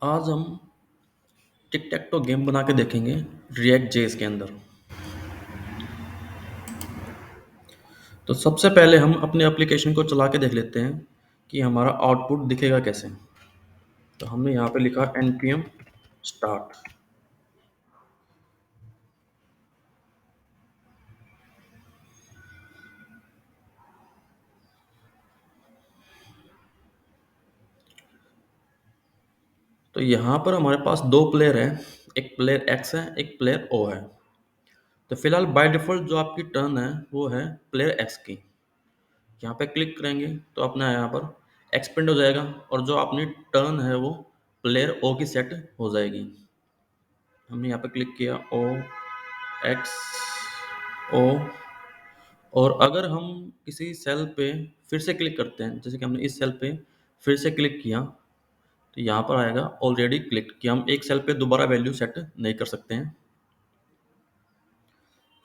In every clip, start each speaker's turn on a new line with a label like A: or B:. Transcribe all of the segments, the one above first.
A: आज हम टिक टैक to game बना के देखेंगे रिएक्ट जेएस के अंदर। तो सबसे पहले हम अपने एप्लीकेशन को चला के देख लेते हैं कि हमारा आउटपुट दिखेगा कैसे। तो हमने यहाँ पे लिखा npm start। तो यहाँ पर हमारे पास दो प्लेयर हैं, एक प्लेयर x है, एक प्लेयर o है। तो फिलहाल बाय डिफॉल्ट जो आपकी टर्न है वो है प्लेयर x की। यहाँ पे क्लिक करेंगे तो अपना यहाँ पर x प्रिंट हो जाएगा और जो अपनी टर्न है वो प्लेयर o की सेट हो जाएगी। हमने यहाँ पे क्लिक किया o x o, और अगर हम किसी सेल पे फिर से क्लिक करते हैं, जैसे कि हमने इस सेल पे फिर से क्लिक किया, तो यहाँ पर आएगा ऑलरेडी क्लिक कि हम एक सेल पे दोबारा वैल्यू सेट नहीं कर सकते हैं।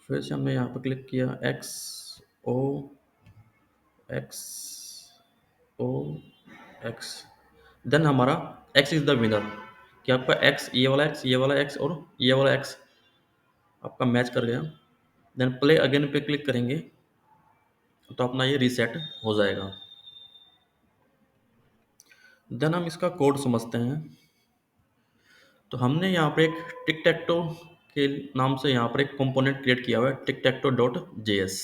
A: फिर से हमने यहाँ पर क्लिक किया एक्स ओ एक्स ओ एक्स, देन हमारा एक्स इज द विनर कि आपका एक्स, ये वाला एक्स, ये वाला एक्स और ये वाला एक्स आपका मैच कर गया। देन प्ले अगेन पे क्लिक करेंगे तो अपना ये रीसेट हो जाएगा। देन हम इसका कोड समझते हैं। तो हमने यहाँ पर एक टिक टैक्टो के नाम से यहाँ पर एक कंपोनेंट क्रिएट किया हुआ है, टिक टैक्टो डॉट जेएस।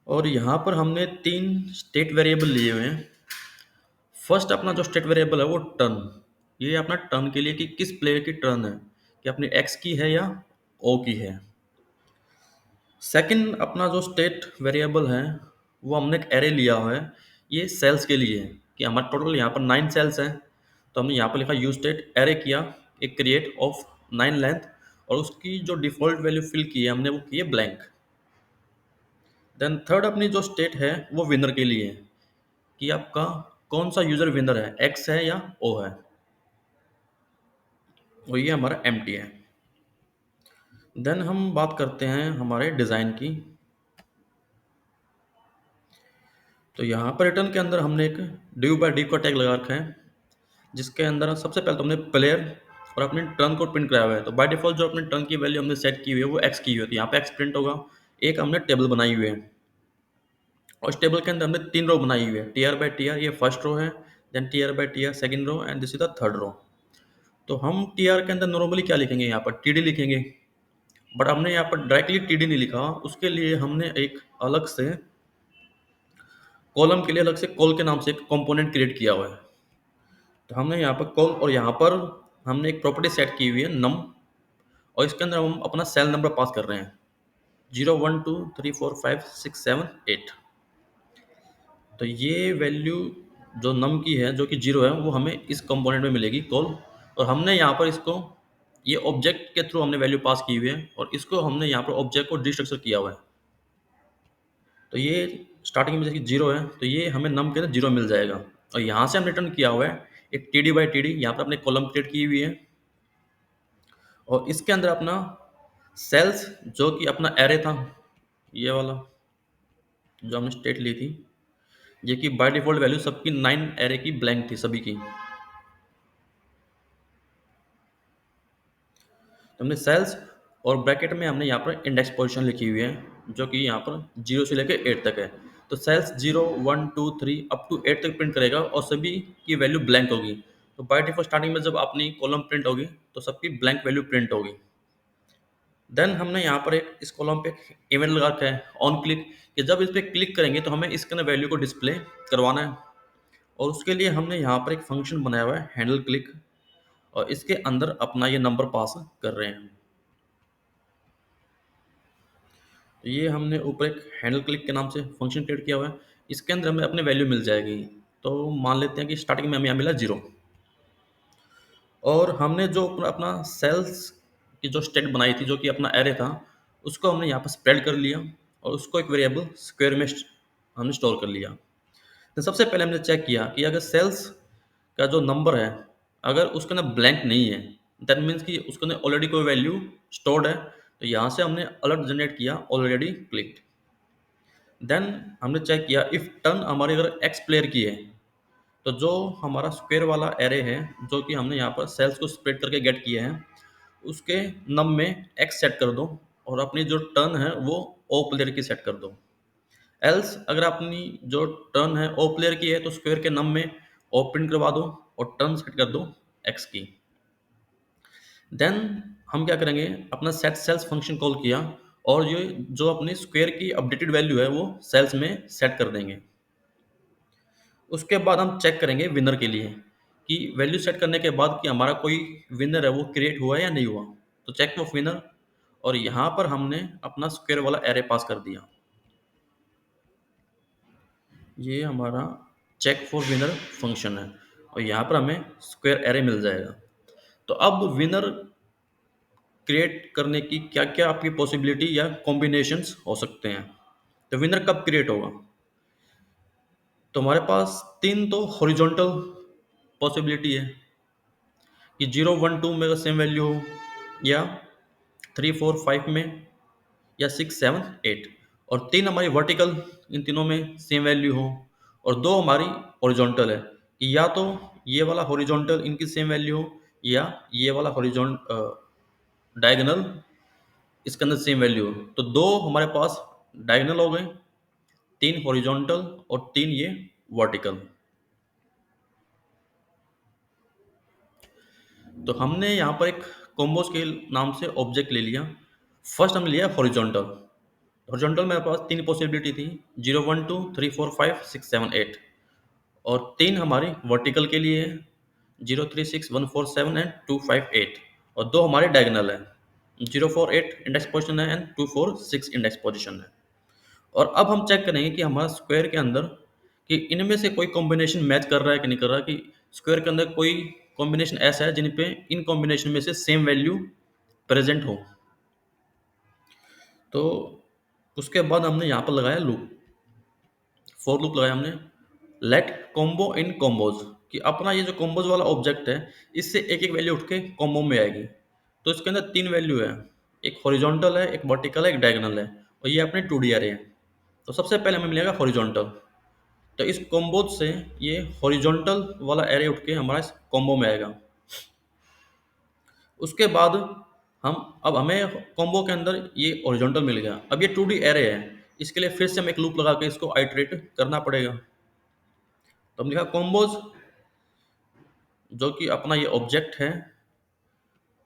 A: और यहाँ पर हमने 3 स्टेट वेरिएबल लिए हुए हैं। फर्स्ट अपना जो स्टेट वेरिएबल है वो टर्न, ये अपना टर्न के लिए कि किस प्लेयर की टर्न है, कि अपनी एक्स की है या ओ की है। सेकंड अपना जो स्टेट वेरिएबल है वो हमने एक एरे लिया हुआ है, ये सेल्स के लिए है कि हमारा टोटल यहाँ पर 9 सेल्स हैं। तो हमने यहाँ पर लिखा यूज स्टेट एरे किया एक क्रिएट ऑफ 9 लेंथ, और उसकी जो डिफॉल्ट वैल्यू फिल की है हमने वो की है ब्लैंक। देन थर्ड अपनी जो स्टेट है वो विनर के लिए है कि आपका कौन सा यूजर विनर है, एक्स है या ओ है, और ये हमारा एम्प्टी है। देन हम बात करते हैं हमारे डिज़ाइन की। तो यहाँ पर रिटर्न के अंदर हमने एक ड्यू बाय ड्यू का टैग लगा रखा है, जिसके अंदर सबसे पहले तो हमने प्लेयर और अपने टर्न को प्रिंट कराया हुआ है। तो बाय डिफॉल्ट जो अपने टर्न की वैल्यू हमने सेट की हुई है वो एक्स की हुई है, तो यहाँ पे एक्स प्रिंट होगा। एक हमने टेबल बनाई हुई है और इस टेबल के अंदर हमने 3 रो बनाई हुई है, T R by T R, ये फर्स्ट रो है, then T R by T R second row, and this is the third row. तो हम टी आर के अंदर नॉर्मली क्या लिखेंगे, यहाँ पर टी डी लिखेंगे, बट हमने यहाँ पर डायरेक्टली टी डी नहीं लिखा। उसके लिए हमने एक अलग से कॉलम के लिए अलग से कॉल के नाम से एक कंपोनेंट क्रिएट किया हुआ है। तो हमने यहाँ पर कॉल, और यहाँ पर हमने एक प्रॉपर्टी सेट की हुई है नम, और इसके अंदर हम अपना सेल नंबर पास कर रहे हैं 0 1 2 3 4 5 6 7 8। तो ये वैल्यू जो नम की है जो कि 0 है वो हमें इस कंपोनेंट में मिलेगी कॉल, और हमने यहाँ पर इसको ये ऑब्जेक्ट के थ्रू हमने वैल्यू पास की हुई है, और इसको हमने यहाँ पर ऑब्जेक्ट को डिस्ट्रक्चर किया हुआ है। तो ये स्टार्टिंग में जैसे 0 है तो ये हमें नम के अंदर 0 मिल जाएगा, और यहाँ से हम रिटर्न किया हुआ है एक T D by T D, यहाँ पर अपने कॉलम क्रिएट की हुई है, और इसके अंदर अपना सेल्स जो कि अपना एरे था, ये वाला जो हमने स्टेट ली थी, ये कि बाय डिफॉल्ट वैल्यू सबकी 9 एरे की ब्लैंक थी सभी की। तो हमने सेल्स और ब्रैकेट में हमने यहाँ पर इंडेक्स पोजीशन लिखी हुई है जो कि यहाँ पर 0 से लेकर 8 तक है। तो सेल्स 0 1 2 3 अप टू 8 तक प्रिंट करेगा और सभी की वैल्यू ब्लैंक होगी। तो बाय डिफॉल्ट स्टार्टिंग में जब अपनी कॉलम प्रिंट होगी तो सबकी ब्लैंक वैल्यू प्रिंट होगी। देन हमने यहाँ पर एक इस कॉलम पे इवेंट लगा रखा है ऑन क्लिक, कि जब इस पर क्लिक करेंगे तो हमें इसके अंदर वैल्यू को डिस्प्ले करवाना है, और उसके लिए हमने यहाँ पर एक फंक्शन बनाया हुआ है हैंडल क्लिक, और इसके अंदर अपना ये नंबर पास कर रहे हैं। तो ये हमने ऊपर एक हैंडल क्लिक के नाम से फंक्शन क्रिएट किया हुआ है, इसके अंदर हमें अपनी वैल्यू मिल जाएगी। तो मान लेते हैं कि स्टार्टिंग में हमें यहाँ मिला 0, और हमने जो अपना सेल्स की जो स्टेट बनाई थी जो कि अपना एरे था, उसको हमने यहाँ पर स्प्रेड कर लिया और उसको एक वेरिएबल स्क्वायर में हमने स्टोर कर लिया। तो सबसे पहले हमने चेक किया कि अगर सेल्स का जो नंबर है अगर उसके अंदर ब्लैंक नहीं है, दैट मीन्स कि उसके अंदर ऑलरेडी कोई वैल्यू स्टोर्ड है। तो यहाँ से हमने अलर्ट जनरेट किया ऑलरेडी क्लिक। देन हमने चेक किया इफ टर्न हमारी अगर एक्स प्लेयर की है तो जो हमारा स्क्वायर वाला एरे है, जो कि हमने यहाँ पर सेल्स को स्प्रेड करके गेट किए हैं, उसके नम में एक्स सेट कर दो और अपनी जो टर्न है वो ओ प्लेयर की सेट कर दो। एल्स अगर अपनी जो टर्न है ओ प्लेयर की है तो स्क्वायर के नम में ओ प्रिंट करवा दो और टर्न सेट कर दो एक्स की। देन हम क्या करेंगे, अपना सेट सेल्स फंक्शन कॉल किया और ये जो अपनी स्क्वायर की अपडेटेड वैल्यू है वो सेल्स में सेट कर देंगे। उसके बाद हम चेक करेंगे विनर के लिए कि वैल्यू सेट करने के बाद कि हमारा कोई विनर है वो क्रिएट हुआ या नहीं हुआ। तो चेक ऑफ विनर, और यहाँ पर हमने अपना स्क्वायर वाला एरे पास कर दिया। ये हमारा चेक फॉर विनर फंक्शन है और यहाँ पर हमें स्क्वायर एरे मिल जाएगा। तो अब विनर क्रिएट करने की क्या क्या आपकी पॉसिबिलिटी या कॉम्बिनेशंस हो सकते हैं। तो विनर कब क्रिएट होगा, तो हमारे पास तीन तो हॉरिजॉन्टल पॉसिबिलिटी है कि 0 1 2 में सेम वैल्यू हो, या 3 4 5 में, या 6 7 8, और तीन हमारी वर्टिकल इन तीनों में सेम वैल्यू हो, और दो हमारी हॉरिजॉन्टल है कि या तो ये वाला हॉरिजॉन्टल इनकी सेम वैल्यू हो, या ये वाला हॉरिजॉन्टल डायगोनल इसके अंदर सेम वैल्यू हो। तो दो हमारे पास डायगोनल हो गए, तीन हॉरिजॉन्टल और तीन ये वर्टिकल। तो हमने यहाँ पर एक कॉम्बो स्केल नाम से ऑब्जेक्ट ले लिया। फर्स्ट हमने लिया हॉरिजॉन्टल। हॉरिजॉन्टल मेरे पास तीन पॉसिबिलिटी थी, 0 1 2 3 4 5 6 7 8, और तीन हमारी वर्टिकल के लिए है, 0 3 6 1 4 7 एंड 2 5 8, और दो हमारे डायगोनल है, 0 4 8 इंडेक्स पोजिशन है एंड 2 4 6 इंडेक्स पोजिशन है। और अब हम चेक करेंगे कि हमारा स्क्वायर के अंदर कि इनमें से कोई कॉम्बिनेशन मैच कर रहा है कि नहीं कर रहा, कि स्क्वायर के अंदर कोई कॉम्बिनेशन ऐसा है जिन पे इन कॉम्बिनेशन में से सेम वैल्यू प्रेजेंट हो। तो उसके बाद हमने यहाँ पर लगाया लूप, फॉर लूप लगाया हमने, लेट कॉम्बो इन कॉम्बोज, कि अपना ये जो कॉम्बोज वाला ऑब्जेक्ट है इससे एक एक वैल्यू उठ के कॉम्बो में आएगी। तो इसके अंदर तीन वैल्यू है, एक हॉरिजॉन्टल है, एक वर्टिकल है, एक डायगोनल है, और ये अपने 2D एरे है। तो सबसे पहले हमें मिलेगा हॉरिजॉन्टल। तो इस कॉम्बो से ये हॉरिजॉन्टल वाला एरे उठ के हमारा इस कॉम्बो में आएगा। उसके बाद हम अब हमें कॉम्बो के अंदर ये हॉरिजॉन्टल मिल गया। अब ये 2D एरे है, इसके लिए फिर से हम एक लूप लगा के इसको आइटरेट करना पड़ेगा। तो हम लिखा कॉम्बोज, जो कि अपना ये ऑब्जेक्ट है,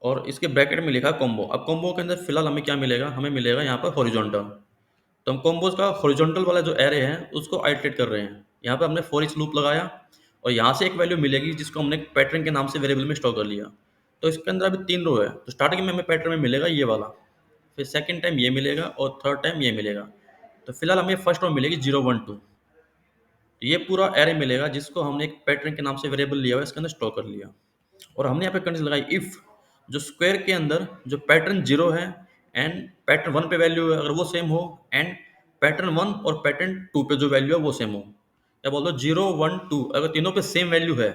A: और इसके ब्रैकेट में लिखा कॉम्बो। अब कॉम्बो के अंदर फिलहाल हमें क्या मिलेगा, हमें मिलेगा यहाँ पर हॉरिजॉन्टल। तो हम कॉम्बोज का हॉरिजॉन्टल वाला जो एरे है उसको आइटरेट कर रहे हैं। यहाँ पर हमने फॉर ईच लूप लगाया और यहाँ से एक वैल्यू मिलेगी जिसको हमने पैटर्न के नाम से वेरिएबल में स्टोर कर लिया। तो इसके अंदर अभी तीन रो है, तो स्टार्टिंग में हमें पैटर्न में मिलेगा ये वाला, फिर सेकंड टाइम ये मिलेगा और थर्ड टाइम ये मिलेगा। तो फिलहाल हमें फर्स्ट रो मिलेगी 0 1 2। तो ये पूरा एरे मिलेगा जिसको हमने एक पैटर्न के नाम से वेरिएबल लिया हुआ है, इसके अंदर स्टोर कर लिया। और हमने यहाँ पे कंडीशन लगाई, इफ जो स्क्वायर के अंदर जो पैटर्न 0 है एंड पैटर्न 1 पे वैल्यू है अगर वो सेम हो, एंड पैटर्न 1 और पैटर्न 2 पे जो वैल्यू है वो सेम हो, या बोल दो 0 1 2 अगर तीनों पे सेम वैल्यू है,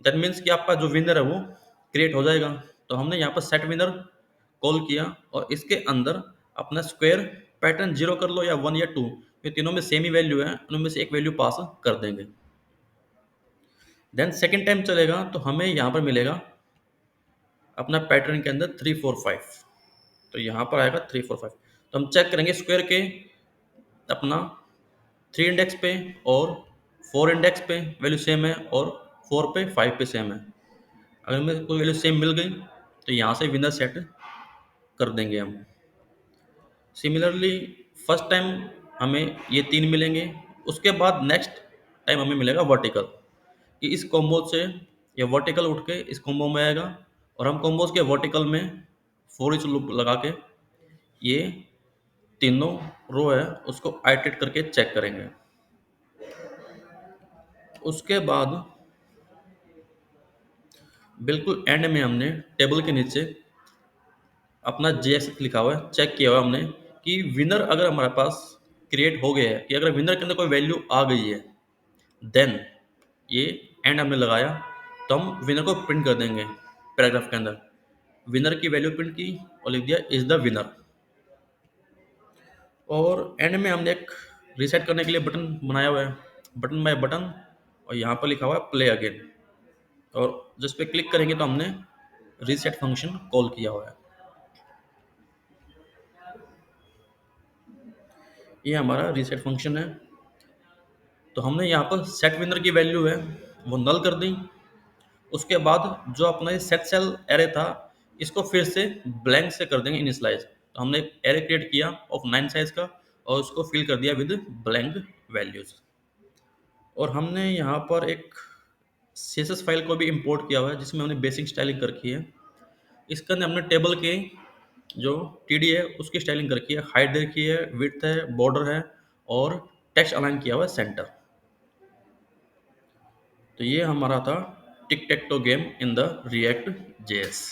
A: दैट मीन्स कि आपका जो विनर है वो क्रिएट हो जाएगा। तो हमने यहाँ पर सेट विनर कॉल किया और इसके अंदर अपना स्क्वायर पैटर्न 0 कर लो या 1 या 2, ये तीनों में सेम ही वैल्यू है, उनमें से एक वैल्यू पास कर देंगे। देन सेकेंड टाइम चलेगा तो हमें यहाँ पर मिलेगा अपना पैटर्न के अंदर 3 4 5। तो यहाँ पर आएगा 3 4 5। तो हम चेक करेंगे स्क्वायर के अपना 3 इंडेक्स पे और 4 इंडेक्स पे वैल्यू सेम है, और 4 पे 5 पे सेम है। अगर हमें कोई वैल्यू सेम मिल गई तो यहाँ से विनर सेट कर देंगे हम। सिमिलरली फर्स्ट टाइम हमें ये तीन मिलेंगे, उसके बाद नेक्स्ट टाइम हमें मिलेगा वर्टिकल, कि इस कॉम्बो से ये वर्टिकल उठ के इस कॉम्बो में आएगा, और हम कॉम्बोज के वर्टिकल में फॉर ईच लूप लगा के ये तीनों रो है उसको आइटरेट करके चेक करेंगे। उसके बाद बिल्कुल एंड में हमने टेबल के नीचे अपना JS लिखा हुआ है, चेक किया हुआ हमने कि विनर अगर हमारे पास क्रिएट हो गया है, कि अगर विनर के अंदर कोई वैल्यू आ गई है, देन ये एंड हमने लगाया तो हम विनर को प्रिंट कर देंगे पैराग्राफ के अंदर। विनर की वैल्यू प्रिंट की और लिख दिया इज द विनर। और एंड में हमने एक रीसेट करने के लिए बटन बनाया हुआ है, बटन बाय बटन, और यहाँ पर लिखा हुआ है प्ले अगेन, और जिस पे क्लिक करेंगे तो हमने रीसेट फंक्शन कॉल किया हुआ है। ये हमारा रीसेट फंक्शन है। तो हमने यहाँ पर सेट विनर की वैल्यू है वो नल कर दी। उसके बाद जो अपना ये सेट सेल एरे था इसको फिर से ब्लैंक से कर देंगे इनिशलाइज। तो हमने एक एरे क्रिएट किया ऑफ 9 साइज का और उसको फिल कर दिया विद ब्लैंक वैल्यूज। और हमने यहाँ पर एक सीएसएस फाइल को भी इंपोर्ट किया हुआ है जिसमें हमने बेसिक स्टाइलिंग कर रखी है। इसके अंदर हमने टेबल के जो टीडी है उसकी स्टाइलिंग कर रखी है, हाइट दे रखी है, विड्थ है, बॉर्डर है और टेक्स्ट अलाइन किया हुआ है सेंटर। तो ये हमारा था tic tac toe game in the React JS.